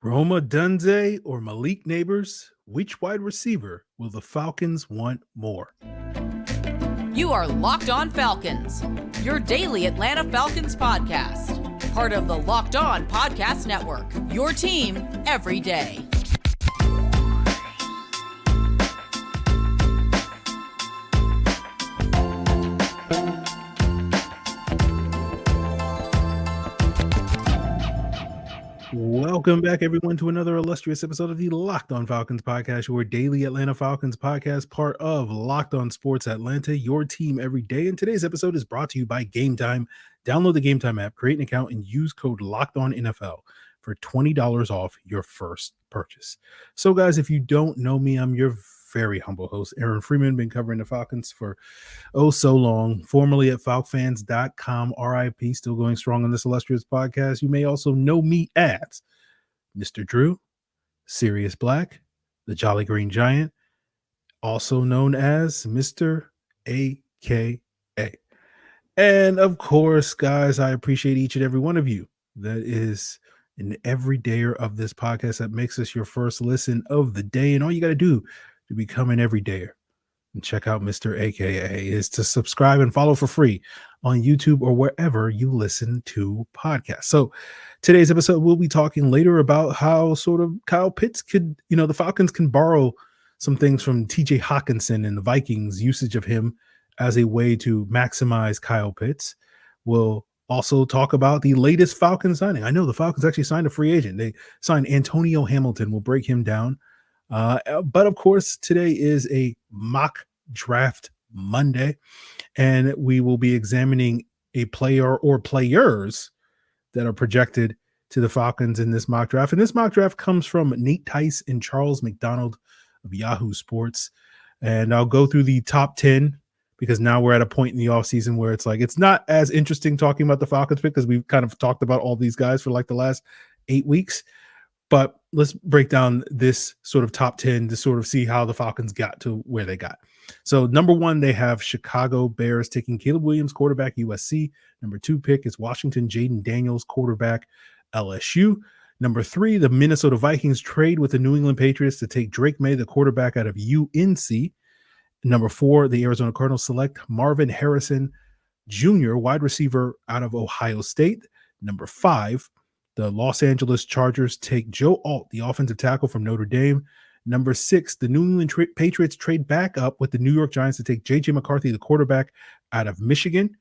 Roma Dunze or Malik Nabers? Which wide receiver will the Falcons want more? You are Locked On Falcons, your daily Atlanta Falcons podcast. Part of the Locked On Podcast Network, your team every day. Welcome back, everyone, to another illustrious episode of the Locked On Falcons podcast, your daily Atlanta Falcons podcast, part of Locked On Sports Atlanta, your team every day. And today's episode is brought to you by Game Time. Download the Game Time app, create an account, and use code LOCKEDONNFL for $20 off your first purchase. So, guys, if you don't know me, I'm your very humble host, Aaron Freeman, been covering the Falcons for so long, formerly at falcfans.com, RIP, still going strong on this illustrious podcast. You may also know me as Mr. Drew, Sirius Black, the Jolly Green Giant, also known as Mr. AKA. And of course, guys, I appreciate each and every one of you that is an everydayer of this podcast that makes us your first listen of the day. And all you got to do to become an everydayer and check out Mr. AKA is to subscribe and follow for free on YouTube or wherever you listen to podcasts. So today's episode, we'll be talking later about how sort of Kyle Pitts could, the Falcons can borrow some things from TJ Hockenson and the Vikings' usage of him as a way to maximize Kyle Pitts. We'll also talk about the latest Falcons signing. I know the Falcons actually signed a free agent. They signed Antonio Hamilton. We'll break him down. But of course, today is a mock draft Monday, and we will be examining a player or players that are projected to the Falcons in this mock draft. And this mock draft comes from Nate Tice and Charles McDonald of Yahoo Sports. And I'll go through the top 10 because now we're at a point in the offseason where it's like, it's not as interesting talking about the Falcons pick because we've kind of talked about all these guys for like the last 8 weeks. But let's break down this sort of top 10 to sort of see how the Falcons got to where they got. So number 1, they have Chicago Bears taking Caleb Williams, quarterback, USC. Number 2 pick is Washington, Jaden Daniels, quarterback, LSU. Number 3, the Minnesota Vikings trade with the New England Patriots to take Drake May, the quarterback out of UNC. Number 4, the Arizona Cardinals select Marvin Harrison Jr., wide receiver out of Ohio State. Number 5, the Los Angeles Chargers take Joe Alt, the offensive tackle from Notre Dame. Number 6, the New England Patriots trade back up with the New York Giants to take J.J. McCarthy, the quarterback out of Michigan.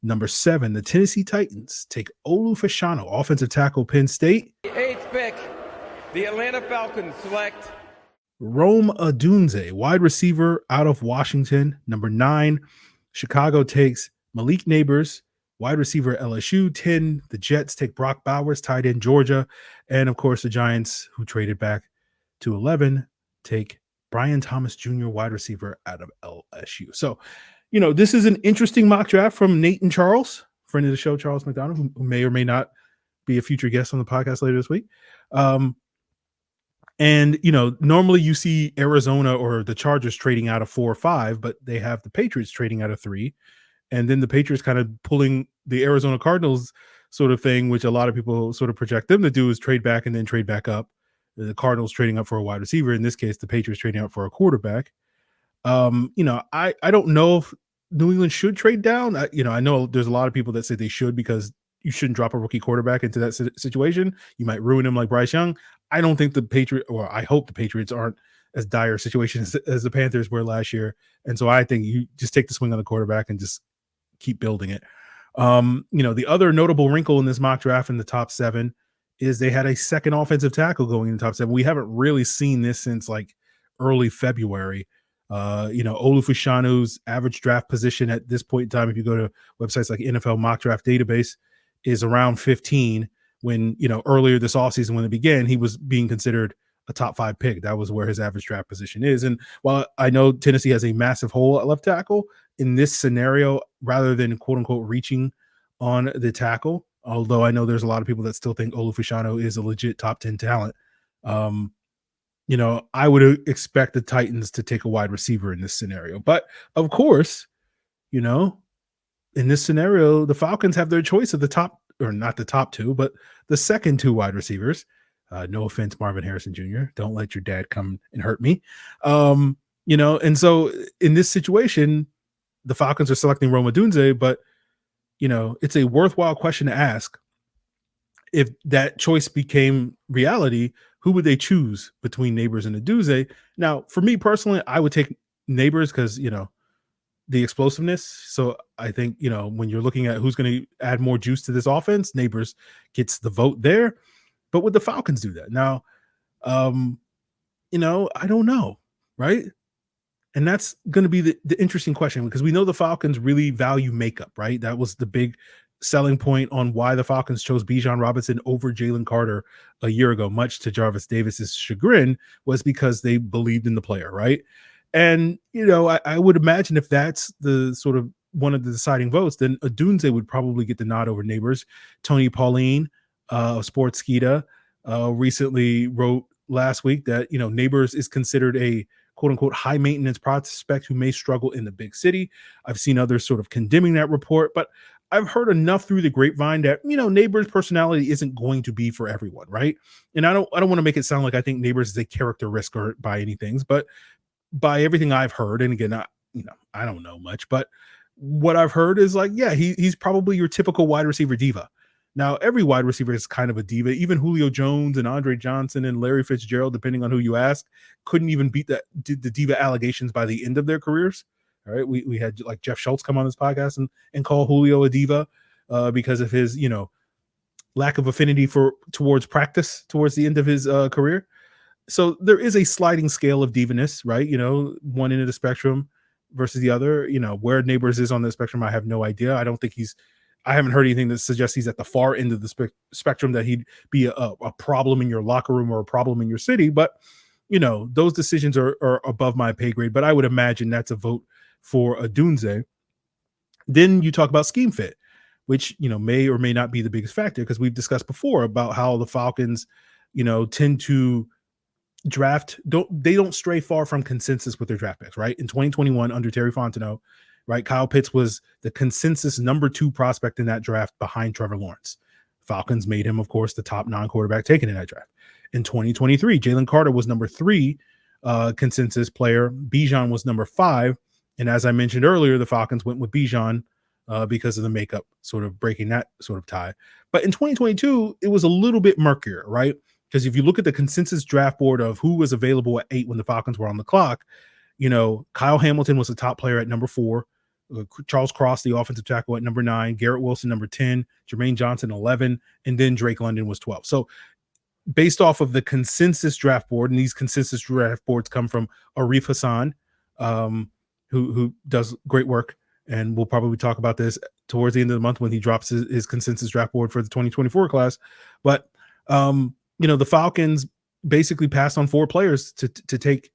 Number 7, the Tennessee Titans take Olu Fashanu, offensive tackle, Penn State. 8th pick, the Atlanta Falcons select Rome Odunze, wide receiver out of Washington. Number 9, Chicago takes Malik Nabers, wide receiver LSU. 10, the Jets take Brock Bowers, tight end Georgia. And of course, the Giants, who traded back to 11, take Brian Thomas Jr., wide receiver out of LSU. So, this is an interesting mock draft from Nate and Charles, friend of the show, Charles McDonald, who may or may not be a future guest on the podcast later this week. And normally you see Arizona or the Chargers trading out of 4 or 5, but they have the Patriots trading out of 3. And then the Patriots kind of pulling the Arizona Cardinals sort of thing, which a lot of people sort of project them to do, is trade back and then trade back up. The Cardinals trading up for a wide receiver. In this case, the Patriots trading up for a quarterback. I don't know if New England should trade down. I know there's a lot of people that say they should because you shouldn't drop a rookie quarterback into that situation. You might ruin him like Bryce Young. I don't think the Patriots, or I hope the Patriots aren't as dire a situation as the Panthers were last year. And so I think you just take the swing on the quarterback and just keep building it. The other notable wrinkle in this mock draft in the top 7 is they had a second offensive tackle going in the top 7. We haven't really seen this since like early February. Olu Fashanu's average draft position at this point in time, if you go to websites like NFL Mock Draft Database, is around 15. When, earlier this offseason when it began, he was being considered a top 5 pick. That was where his average draft position is. And while I know Tennessee has a massive hole at left tackle, in this scenario, rather than quote unquote reaching on the tackle, although I know there's a lot of people that still think Olu Fashanu is a legit top 10 talent, I would expect the Titans to take a wide receiver in this scenario. But of course, in this scenario, the Falcons have their choice of the top, or not the top 2, but the second 2 wide receivers. No offense, Marvin Harrison Jr. Don't let your dad come and hurt me. And so in this situation, the Falcons are selecting Rome Odunze, but it's a worthwhile question to ask. If that choice became reality, who would they choose between Nabers and Odunze? Now, for me personally, I would take Nabers because the explosiveness. So I think when you're looking at who's going to add more juice to this offense, Nabers gets the vote there. But would the Falcons do that? Now, I don't know, right? And that's going to be the interesting question, because we know the Falcons really value makeup, right? That was the big selling point on why the Falcons chose Bijan Robinson over Jalen Carter a year ago, much to Jarvis Davis's chagrin, was because they believed in the player, right? And, I would imagine if that's the sort of one of the deciding votes, then Odunze would probably get the nod over Nabers. Tony Pauline of Sportskeeda recently wrote last week that, Nabers is considered a quote unquote high maintenance prospect who may struggle in the big city. I've seen others sort of condemning that report, but I've heard enough through the grapevine that, Nabers' personality isn't going to be for everyone, right? And I don't want to make it sound like I think Nabers is a character risk or by any things, but by everything I've heard, and again, I don't know much, but what I've heard is like, yeah, he's probably your typical wide receiver diva. Now, every wide receiver is kind of a diva. Even Julio Jones and Andre Johnson and Larry Fitzgerald, depending on who you ask, couldn't even beat the diva allegations by the end of their careers. All right, we had like Jeff Schultz come on this podcast and call Julio a diva because of his lack of affinity towards practice towards the end of his career. So there is a sliding scale of divaness, right? One end of the spectrum versus the other. Where Nabers is on the spectrum, I have no idea. I haven't heard anything that suggests he's at the far end of the spectrum, that he'd be a problem in your locker room or a problem in your city. But, those decisions are above my pay grade. But I would imagine that's a vote for Odunze. Then you talk about scheme fit, which, may or may not be the biggest factor, because we've discussed before about how the Falcons, tend to don't stray far from consensus with their draft picks, right? In 2021 under Terry Fontenot, right, Kyle Pitts was the consensus number 2 prospect in that draft behind Trevor Lawrence. Falcons made him, of course, the top non-quarterback taken in that draft. In 2023, Jalen Carter was number 3 consensus player. Bijan was number 5. And as I mentioned earlier, the Falcons went with Bijan because of the makeup sort of breaking that sort of tie. But in 2022, it was a little bit murkier, right? Because if you look at the consensus draft board of who was available at 8 when the Falcons were on the clock, Kyle Hamilton was the top player at number 4. Charles Cross, the offensive tackle, at number 9. Garrett Wilson, number 10. Jermaine Johnson, 11. And then Drake London was 12. So based off of the consensus draft board, and these consensus draft boards come from Arif Hassan, who does great work. And we'll probably talk about this towards the end of the month when he drops his consensus draft board for the 2024 class. But, the Falcons basically passed on 4 players to take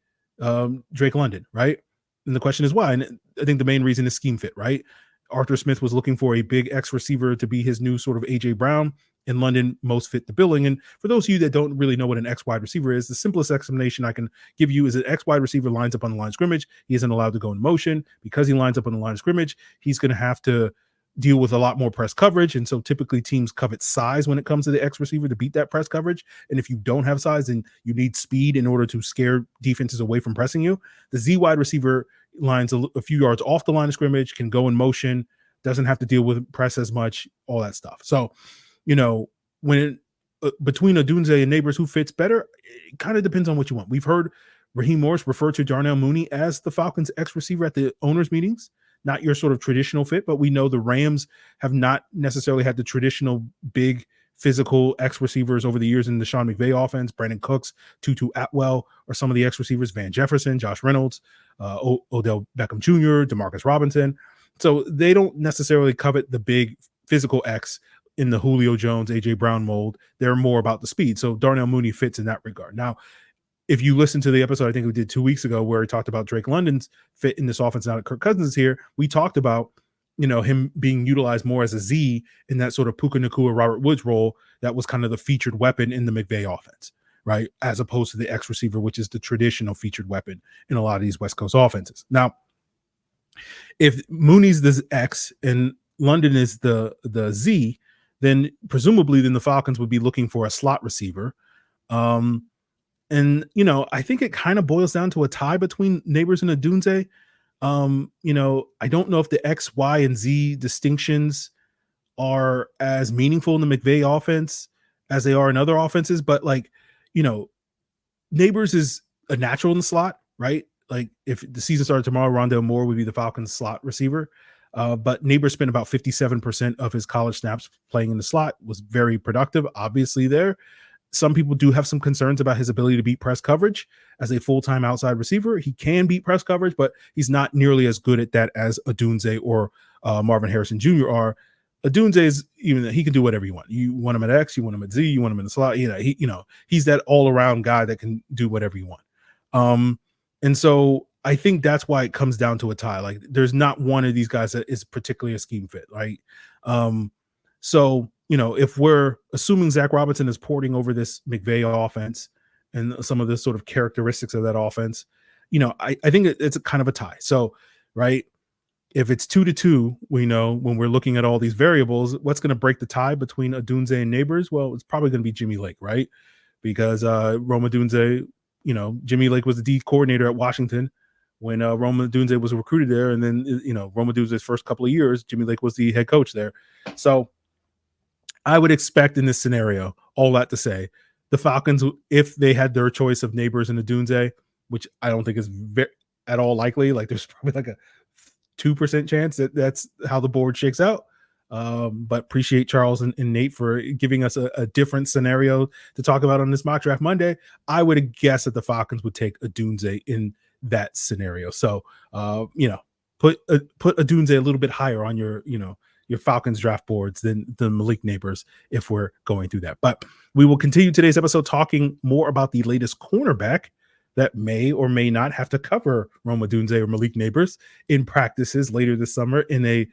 Drake London, right? And the question is why? And I think the main reason is scheme fit, right? Arthur Smith was looking for a big X receiver to be his new sort of AJ Brown, and London most fit the billing. And for those of you that don't really know what an X wide receiver is, the simplest explanation I can give you is an X wide receiver lines up on the line of scrimmage. He isn't allowed to go in motion. Because he lines up on the line of scrimmage, he's going to have to deal with a lot more press coverage. And so typically teams covet size when it comes to the X receiver to beat that press coverage. And if you don't have size, then you need speed in order to scare defenses away from pressing you. The Z wide receiver lines a few yards off the line of scrimmage, can go in motion, doesn't have to deal with press as much, all that stuff. So, when between Odunze and Nabers, who fits better, it kind of depends on what you want. We've heard Raheem Morris refer to Darnell Mooney as the Falcons' X receiver at the owners' meetings. Not your sort of traditional fit, but we know the Rams have not necessarily had the traditional big physical X receivers over the years in the Sean McVay offense. Brandon Cooks, Tutu Atwell, or some of the X receivers, Van Jefferson, Josh Reynolds, Odell Beckham Jr., Demarcus Robinson. So they don't necessarily covet the big physical X in the Julio Jones, AJ Brown mold. They're more about the speed. So Darnell Mooney fits in that regard. Now, if you listen to the episode, I think we did 2 weeks ago, where he talked about Drake London's fit in this offense now that Kirk Cousins is here, we talked about, him being utilized more as a Z in that sort of Puka Nacua, Robert Woods role that was kind of the featured weapon in the McVay offense, right? As opposed to the X receiver, which is the traditional featured weapon in a lot of these West Coast offenses. Now, if Mooney's the X and London is the Z, then presumably the Falcons would be looking for a slot receiver. Um, and I think it kind of boils down to a tie between Nabers and Odunze. I don't know if the X, Y, and Z distinctions are as meaningful in the McVay offense as they are in other offenses, but Nabers is a natural in the slot, right? Like if the season started tomorrow, Rondale Moore would be the Falcons slot receiver. But Nabers spent about 57% of his college snaps playing in the slot, was very productive, obviously there. Some people do have some concerns about his ability to beat press coverage as a full-time outside receiver. He can beat press coverage, but he's not nearly as good at that as Odunze or Marvin Harrison Jr. are. Odunze is he can do whatever you want. You want him at X, you want him at Z, you want him in the slot. He's that all-around guy that can do whatever you want. And so I think that's why it comes down to a tie. Like there's not one of these guys that is particularly a scheme fit, right? So if we're assuming Zach Robinson is porting over this McVay offense and some of the sort of characteristics of that offense, I think it's a kind of a tie. So, right, if it's 2-2, we know when we're looking at all these variables, what's going to break the tie between Odunze and Nabers? Well, it's probably going to be Jimmy Lake, right? Because Rome Odunze, Jimmy Lake was the D coordinator at Washington when Rome Odunze was recruited there. And then, Rome Odunze's first couple of years, Jimmy Lake was the head coach there. So I would expect in this scenario, all that to say, the Falcons, if they had their choice of Nabers and Odunze, which I don't think is at all likely, like there's probably like a 2% chance that that's how the board shakes out. But appreciate Charles and Nate for giving us a different scenario to talk about on this mock draft Monday. I would guess that the Falcons would take Odunze in that scenario. So, put Odunze a little bit higher on your Falcons draft boards than the Malik Nabers if we're going through that. But we will continue today's episode talking more about the latest cornerback that may or may not have to cover Rome Odunze or Malik Nabers in practices later this summer in a,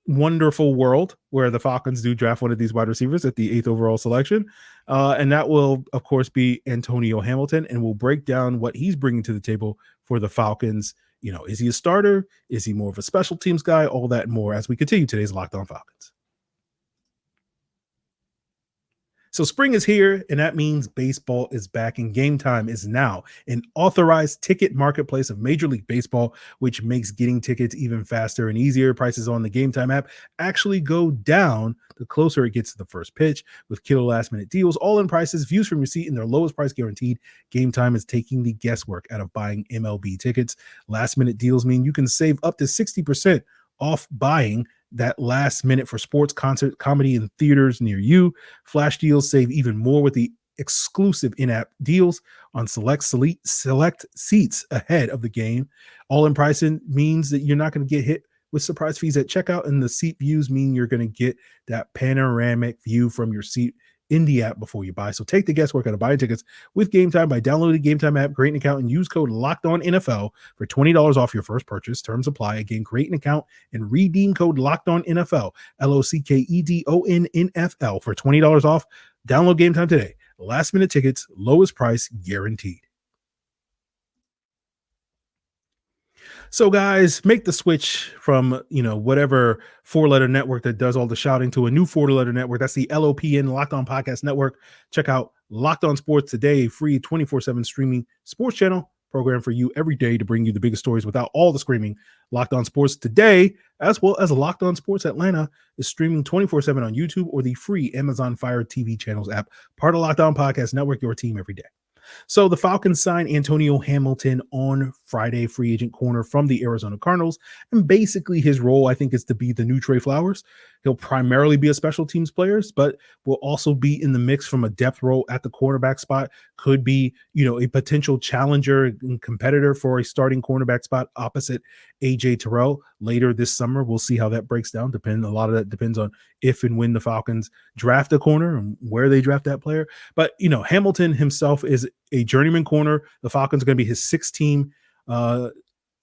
wonderful world where the Falcons do draft one of these wide receivers at the 8th overall selection. And that will, of course, be Antonio Hamilton, and we'll break down what he's bringing to the table for the Falcons. Is he a starter? Is he more of a special teams guy? All that and more as we continue today's Locked On Falcons. So spring is here, and that means baseball is back, and Game Time is now an authorized ticket marketplace of Major League Baseball, which makes getting tickets even faster and easier. Prices on the Game Time app actually go down the closer it gets to the first pitch with killer last-minute deals, all-in prices, views from your seat, and their lowest price guaranteed. Game Time is taking the guesswork out of buying MLB tickets. Last-minute deals mean you can save up to 60% off buying that last minute for sports, concert, comedy, and theaters near you. Flash deals save even more with the exclusive in-app deals on select seats ahead of the game. All-in pricing means that you're not going to get hit with surprise fees at checkout, and the seat views mean you're going to get that panoramic view from your seat in the app before you buy. So take the guesswork out of buying tickets with Game Time by downloading the Game Time app, create an account, and use code LOCKEDONNFL for $20 off your first purchase. Terms apply. Again, create an account and redeem code LOCKEDONNFL, LOCKEDONNFL for $20 off. Download Game Time today. Last minute tickets, lowest price guaranteed. So guys, make the switch from, whatever 4-letter network that does all the shouting to a new 4-letter network. That's the LOPN, Locked On Podcast Network. Check out Locked On Sports today, free 24/7 streaming sports channel program for you every day to bring you the biggest stories without all the screaming. Locked On Sports today, as well as Locked On Sports Atlanta, is streaming 24/7 on YouTube or the free Amazon Fire TV channels app. Part of Locked On Podcast Network, your team every day. So the Falcons signed Antonio Hamilton on Friday, free agent corner from the Arizona Cardinals. And basically his role, I think, is to be the new Trey Flowers. He'll primarily be a special teams player, but will also be in the mix from a depth role at the cornerback spot. Could be, a potential challenger and competitor for a starting cornerback spot opposite AJ Terrell later this summer. We'll see how that breaks down. A lot of that depends on if and when the Falcons draft a corner and where they draft that player. But, Hamilton himself is a journeyman corner. The Falcons are going to be his sixth team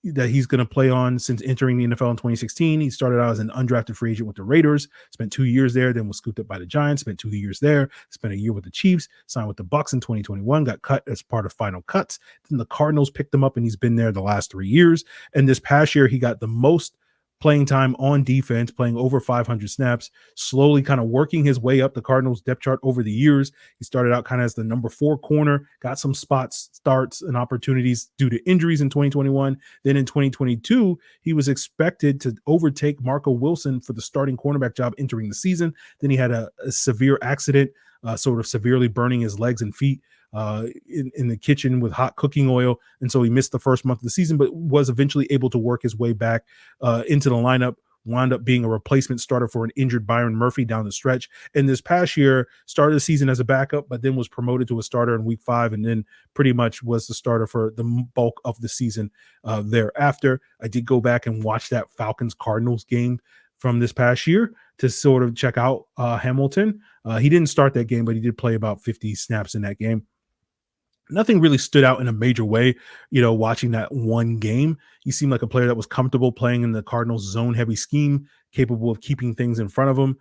that he's going to play on since entering the NFL in 2016. He started out as an undrafted free agent with the Raiders, spent 2 years there, then was scooped up by the Giants, spent 2 years there, spent a year with the Chiefs, signed with the Bucs in 2021, got cut as part of final cuts. Then the Cardinals picked him up, and he's been there the last 3 years. And this past year, he got the most playing time on defense, playing over 500 snaps, slowly kind of working his way up the Cardinals depth chart over the years. He started out kind of as the number 4 corner, got some starts and opportunities due to injuries in 2021. Then in 2022, he was expected to overtake Marco Wilson for the starting cornerback job entering the season. Then he had a severe accident, sort of severely burning his legs and feet in the kitchen with hot cooking oil. And so he missed the first month of the season, but was eventually able to work his way back into the lineup, wound up being a replacement starter for an injured Byron Murphy down the stretch. And this past year, started the season as a backup, but then was promoted to a starter in week 5, and then pretty much was the starter for the bulk of the season thereafter. I did go back and watch that Falcons Cardinals game from this past year to sort of check out Hamilton. He didn't start that game, but he did play about 50 snaps in that game. Nothing really stood out in a major way, watching that one game. He seemed like a player that was comfortable playing in the Cardinals zone heavy scheme, capable of keeping things in front of him,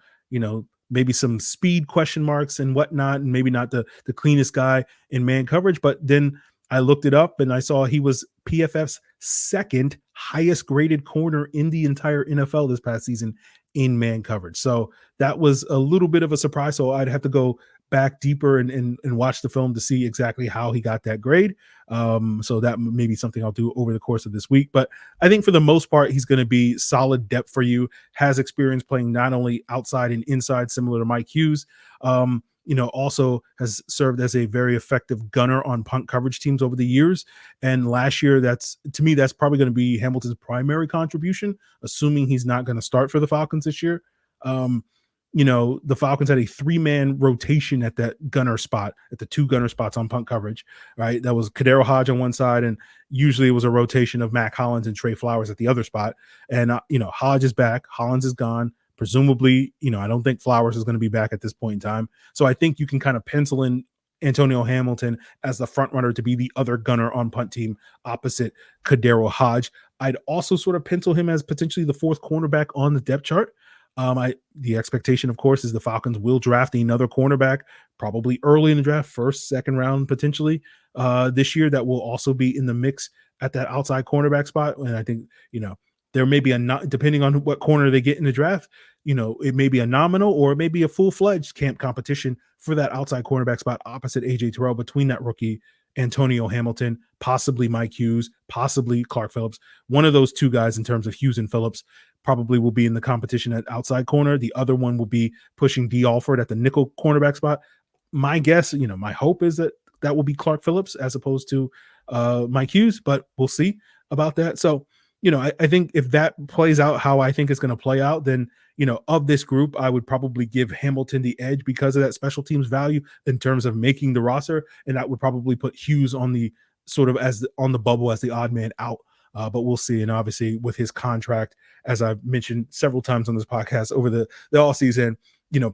maybe some speed question marks and whatnot, and maybe not the cleanest guy in man coverage. But then I looked it up and I saw he was PFF's second highest graded corner in the entire NFL this past season in man coverage. So that was a little bit of a surprise. So I'd have to go back deeper and watch the film to see exactly how he got that grade. So that may be something I'll do over the course of this week. But I think for the most part, he's going to be solid depth for you, has experience playing not only outside and inside, similar to Mike Hughes, also has served as a very effective gunner on punt coverage teams over the years. And last year, that's probably going to be Hamilton's primary contribution, assuming he's not going to start for the Falcons this year. The Falcons had a 3-man rotation at that gunner spot, at the 2 gunner spots on punt coverage, right? That was Kadero Hodge on one side, and usually it was a rotation of Mac Hollins and Trey Flowers at the other spot. And, Hodge is back. Hollins is gone. Presumably, I don't think Flowers is going to be back at this point in time. So I think you can kind of pencil in Antonio Hamilton as the front runner to be the other gunner on punt team opposite Kadero Hodge. I'd also sort of pencil him as potentially the 4th cornerback on the depth chart. The expectation, of course, is the Falcons will draft another cornerback, probably early in the draft, first, second round, potentially this year. That will also be in the mix at that outside cornerback spot. And I think, there may be depending on what corner they get in the draft, it may be a nominal or it may be a full-fledged camp competition for that outside cornerback spot opposite AJ Terrell, between that rookie Antonio Hamilton, possibly Mike Hughes, possibly Clark Phillips. One of those 2 guys in terms of Hughes and Phillips probably will be in the competition at outside corner. The other one will be pushing D. Alford at the nickel cornerback spot. My guess, my hope is that will be Clark Phillips as opposed to Mike Hughes, but we'll see about that. So, I think if that plays out how I think it's going to play out, then, of this group, I would probably give Hamilton the edge because of that special teams value in terms of making the roster. And that would probably put Hughes on the sort of on the bubble as the odd man out. But we'll see. And obviously with his contract, as I've mentioned several times on this podcast over the all season,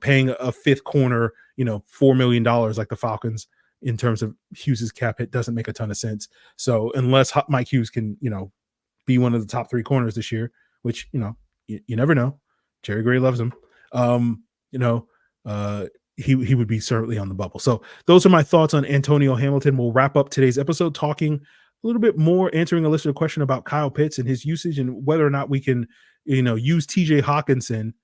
paying a 5th corner, $4 million like the Falcons in terms of Hughes's cap hit doesn't make a ton of sense. So unless Mike Hughes can, be one of the top 3 corners this year, which, you never know. Jerry Gray loves him. He would be certainly on the bubble. So those are my thoughts on Antonio Hamilton. We'll wrap up today's episode talking a little bit more, answering a listener question about Kyle Pitts and his usage and whether or not we can, use TJ Hockenson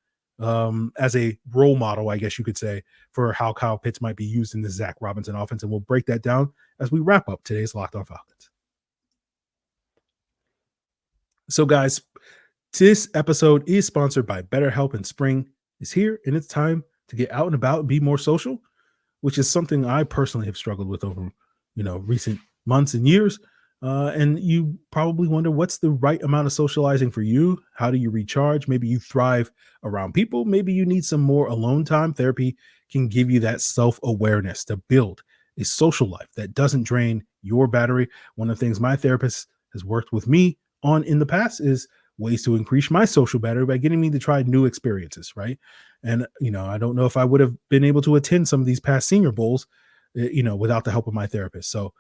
as a role model, I guess you could say, for how Kyle Pitts might be used in the Zach Robinson offense. And we'll break that down as we wrap up today's Locked On Falcons. So guys, this episode is sponsored by BetterHelp, and spring is here and it's time to get out and about and be more social, which is something I personally have struggled with over, recent months and years. And you probably wonder, what's the right amount of socializing for you? How do you recharge? Maybe you thrive around people. Maybe you need some more alone time. Therapy can give you that self-awareness to build a social life that doesn't drain your battery. One of the things my therapist has worked with me on in the past is ways to increase my social battery by getting me to try new experiences, right? And, I don't know if I would have been able to attend some of these past Senior Bowls, without the help of my therapist. So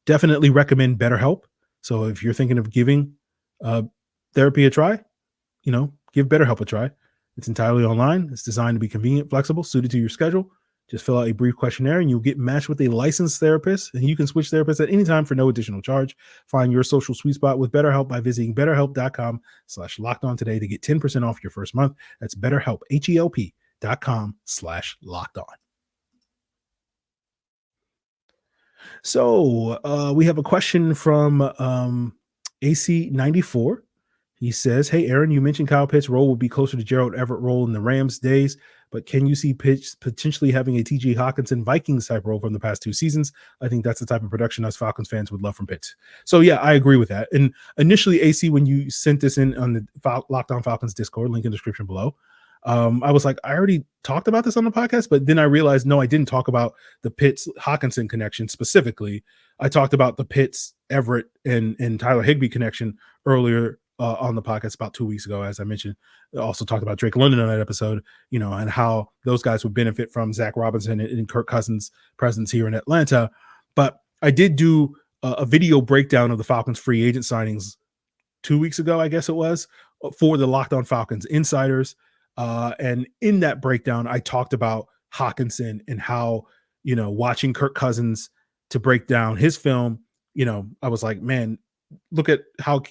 definitely recommend BetterHelp. So if you're thinking of giving therapy a try, give BetterHelp a try. It's entirely online. It's designed to be convenient, flexible, suited to your schedule. Just fill out a brief questionnaire and you'll get matched with a licensed therapist, and you can switch therapists at any time for no additional charge. Find your social sweet spot with BetterHelp by visiting betterhelp.com/lockedon today to get 10% off your first month. That's BetterHelp, HELP.com/lockedon. So we have a question from AC94. He says, hey, Aaron, you mentioned Kyle Pitts' role will be closer to Gerald Everett role in the Rams days, but can you see Pitts potentially having a TJ Hockenson Vikings type role from the past 2 seasons? I think that's the type of production us Falcons fans would love from Pitts. So, yeah, I agree with that. And initially, AC, when you sent this in on the Locked On Falcons Discord, link in the description below, I was like, I already talked about this on the podcast, but then I realized, no, I didn't talk about the Pitts Hockenson connection specifically. I talked about the Pitts, Everett, and Tyler Higbee connection earlier on the podcast about 2 weeks ago. As I mentioned, I also talked about Drake London on that episode, and how those guys would benefit from Zach Robinson and Kirk Cousins' presence here in Atlanta. But I did do a video breakdown of the Falcons free agent signings 2 weeks ago, I guess it was, for the Locked On Falcons insiders. And in that breakdown, I talked about Hockenson and how, watching Kirk Cousins to break down his film, I was like, man, look at how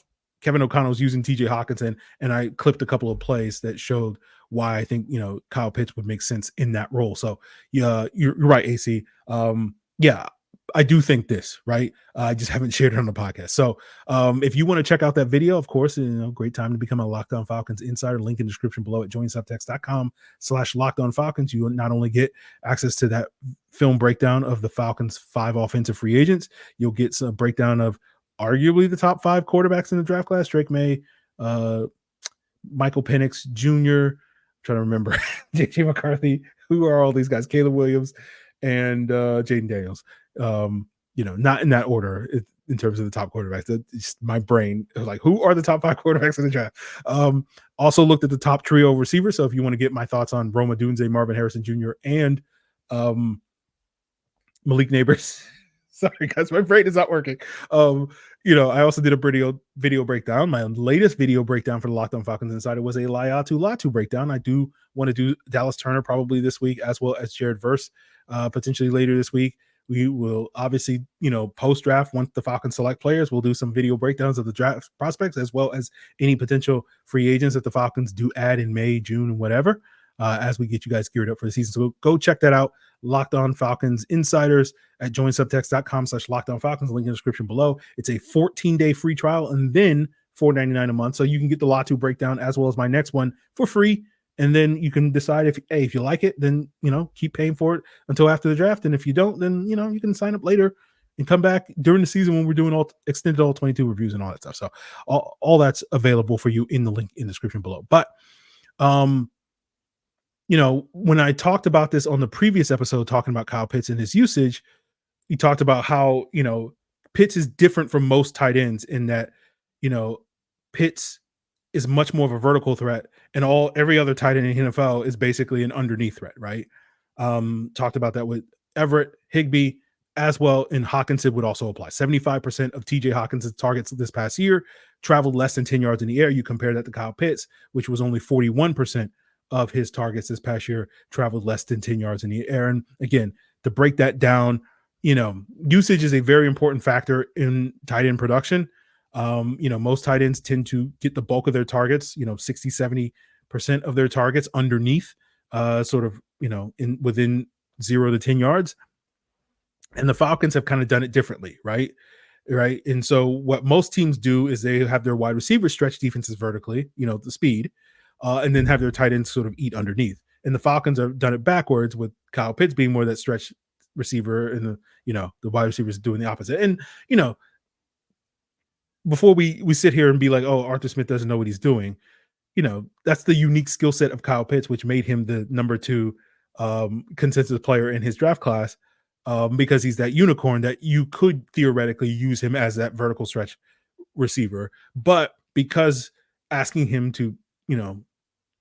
Kevin O'Connell was using TJ Hockenson, and I clipped a couple of plays that showed why I think, Kyle Pitts would make sense in that role. So yeah, you're right, AC. Yeah, I do think this, right? I just haven't shared it on the podcast. So if you want to check out that video, of course, great time to become a Locked On Falcons insider. Link in the description below at joinsubtext.com/LockedOnFalcons. You will not only get access to that film breakdown of the Falcons' 5 offensive free agents, you'll get some breakdown of arguably the top 5 quarterbacks in the draft class: Drake May, Michael Penix Jr., trying to remember, JJ McCarthy, who are all these guys, Caleb Williams, and Jaden Daniels. Not in that order in terms of the top quarterbacks. It's my brain was like, who are the top 5 quarterbacks in the draft? Also looked at the top trio of receivers. So if you want to get my thoughts on Rome Odunze, Marvin Harrison Jr., and Malik Nabers. Sorry, guys, my brain is not working. I also did a video breakdown. My latest video breakdown for the Locked On Falcons Insider was a Laiatu Latu breakdown. I do want to do Dallas Turner probably this week, as well as Jared Verse potentially later this week. We will obviously, post-draft, once the Falcons select players, we'll do some video breakdowns of the draft prospects, as well as any potential free agents that the Falcons do add in May, June, and whatever, as we get you guys geared up for the season. So go check that out. Locked On Falcons Insiders at joinsubtext.com/LockedOnFalcons. Link in the description below. It's a 14-day free trial and then $4.99 a month. So you can get the Latu breakdown as well as my next one for free. And then you can decide if you like it, then, keep paying for it until after the draft. And if you don't, then, you can sign up later and come back during the season when we're doing extended all 22 reviews and all that stuff. So all that's available for you in the link in the description below. But, when I talked about this on the previous episode, talking about Kyle Pitts and his usage, he talked about how, Pitts is different from most tight ends in that, Pitts is much more of a vertical threat, and every other tight end in the NFL is basically an underneath threat, right? Talked about that with Everett, Higbee, as well, and Hockenson would also apply. 75% of TJ Hockenson's targets this past year traveled less than 10 yards in the air. You compare that to Kyle Pitts, which was only 41% of his targets this past year traveled less than 10 yards in the air. And again, to break that down, usage is a very important factor in tight end production. Most tight ends tend to get the bulk of their targets, 60-70% of their targets underneath, within 0 to 10 yards. And the Falcons have kind of done it differently, right? And so what most teams do is they have their wide receivers stretch defenses vertically, the speed, and then have their tight ends sort of eat underneath. And the Falcons have done it backwards, with Kyle Pitts being more that stretch receiver, and the wide receivers doing the opposite. And, before we sit here and be like, oh, Arthur Smith doesn't know what he's doing, that's the unique skill set of Kyle Pitts, which made him the number 2 consensus player in his draft class, because he's that unicorn that you could theoretically use him as that vertical stretch receiver. But because asking him to,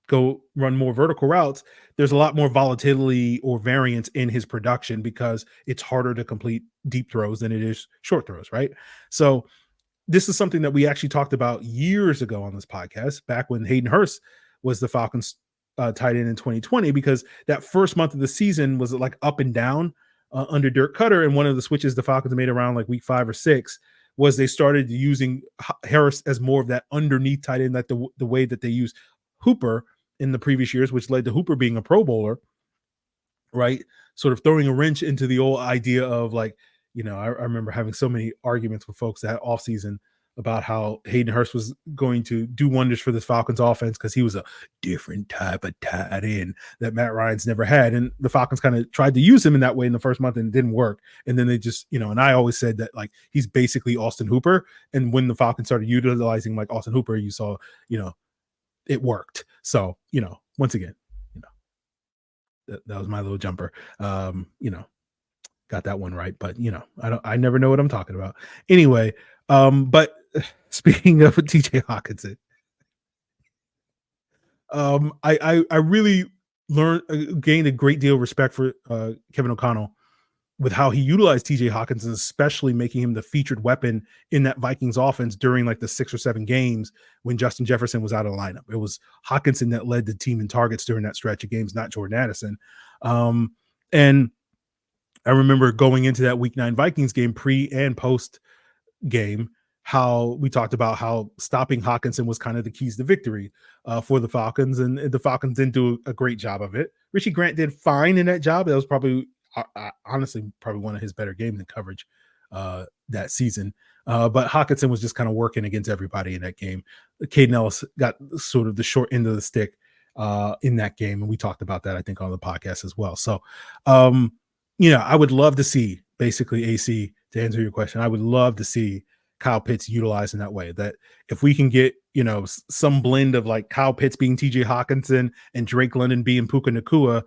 go run more vertical routes, there's a lot more volatility or variance in his production, because it's harder to complete deep throws than it is short throws, right? So this is something that we actually talked about years ago on this podcast, back when Hayden Hurst was the Falcons' tight end in 2020, because that first month of the season was like up and down under Dirk Cutter. And one of the switches the Falcons made around like week 5 or 6 was they started using Harris as more of that underneath tight end, like the way that they use Hooper in the previous years, which led to Hooper being a Pro Bowler, right? Sort of throwing a wrench into the old idea of like, I remember having so many arguments with folks that offseason about how Hayden Hurst was going to do wonders for this Falcons offense because he was a different type of tight end that Matt Ryan's never had. And the Falcons kind of tried to use him in that way in the first month and it didn't work. And then they just, and I always said that like he's basically Austin Hooper. And when the Falcons started utilizing like Austin Hooper, you saw, it worked. So, once again, that was my little jumper. Got that one right, but I never know what I'm talking about. Anyway, but speaking of TJ Hockenson, I really gained a great deal of respect for Kevin O'Connell with how he utilized TJ Hockenson, especially making him the featured weapon in that Vikings offense during like the 6 or 7 games when Justin Jefferson was out of the lineup. It was Hockenson that led the team in targets during that stretch of games, not Jordan Addison. And I remember going into that week 9 Vikings game, pre and post game, how we talked about how stopping Hockenson was kind of the keys to victory for the Falcons, and the Falcons didn't do a great job of it. Richie Grant did fine in that job. That was probably, honestly, probably one of his better games in coverage that season. But Hockenson was just kind of working against everybody in that game. Caden Ellis got sort of the short end of the stick in that game, and we talked about that, I think, on the podcast as well. So, I would love to see, basically, AC, to answer your question, I would love to see Kyle Pitts utilized in that way. That if we can get, some blend of like Kyle Pitts being TJ Hockenson and Drake London being Puka Nacua,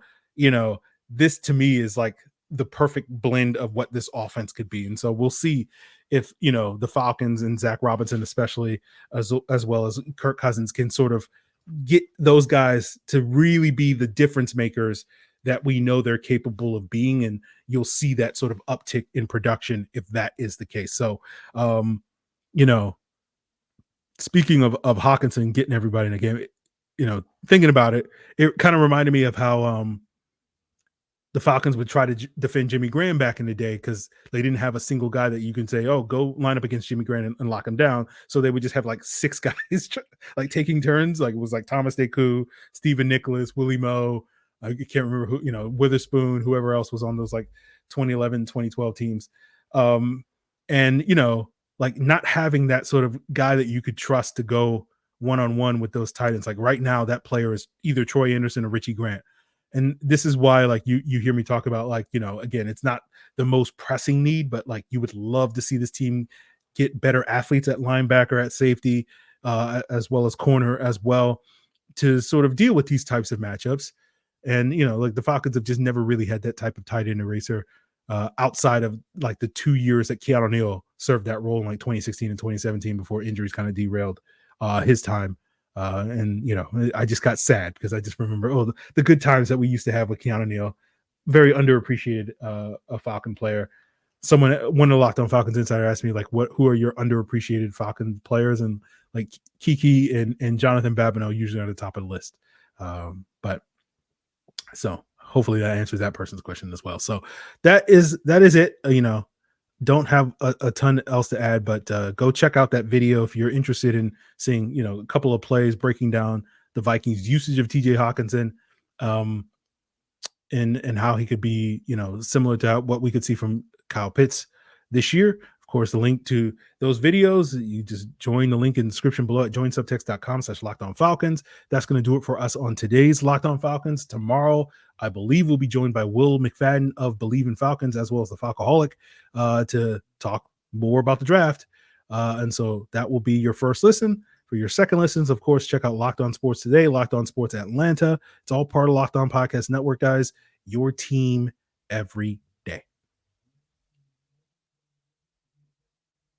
this to me is like the perfect blend of what this offense could be. And so we'll see if, the Falcons and Zach Robinson, especially as well as Kirk Cousins, can sort of get those guys to really be the difference makers that we know they're capable of being, and you'll see that sort of uptick in production if that is the case. So, speaking of Hockenson getting everybody in the game, thinking about it, it kind of reminded me of how the Falcons would try to defend Jimmy Graham back in the day because they didn't have a single guy that you can say, oh, go line up against Jimmy Graham and lock him down. So they would just have like 6 guys taking turns. Like it was like Thomas Deku, Stephen Nicholas, Willie Moe, I can't remember who, Witherspoon, whoever else was on those like 2011, 2012 teams. And, like not having that sort of guy that you could trust to go one-on-one with those tight ends. Like right now, that player is either Troy Anderson or Richie Grant. And this is why, like, you hear me talk about, like, again, it's not the most pressing need, but like you would love to see this team get better athletes at linebacker, at safety, as well as corner as well, to sort of deal with these types of matchups. And, like the Falcons have just never really had that type of tight end eraser outside of like the 2 years that Keanu Neal served that role in like 2016 and 2017 before injuries kind of derailed his time. And, I just got sad because I just remember, the good times that we used to have with Keanu Neal, very underappreciated a Falcon player. One of the Locked On Falcons Insider asked me, like, who are your underappreciated Falcon players? And like Kiki and Jonathan Babineau usually on the top of the list. But so hopefully that answers that person's question as well. So that is it. Don't have a ton else to add, but go check out that video if you're interested in seeing, a couple of plays breaking down the Vikings usage of TJ Hockenson, and how he could be, similar to what we could see from Kyle Pitts this year. Of course, the link to those videos, you just join the link in the description below at joinsubtext.com/LockedOnFalcons. That's going to do it for us on today's Locked On Falcons. Tomorrow, I believe we'll be joined by Will McFadden of Believe in Falcons, as well as the Falcoholic, to talk more about the draft. And so that will be your first listen. For your second listens, of course, check out Locked On Sports Today, Locked On Sports Atlanta. It's all part of Locked On Podcast Network, guys. Your team every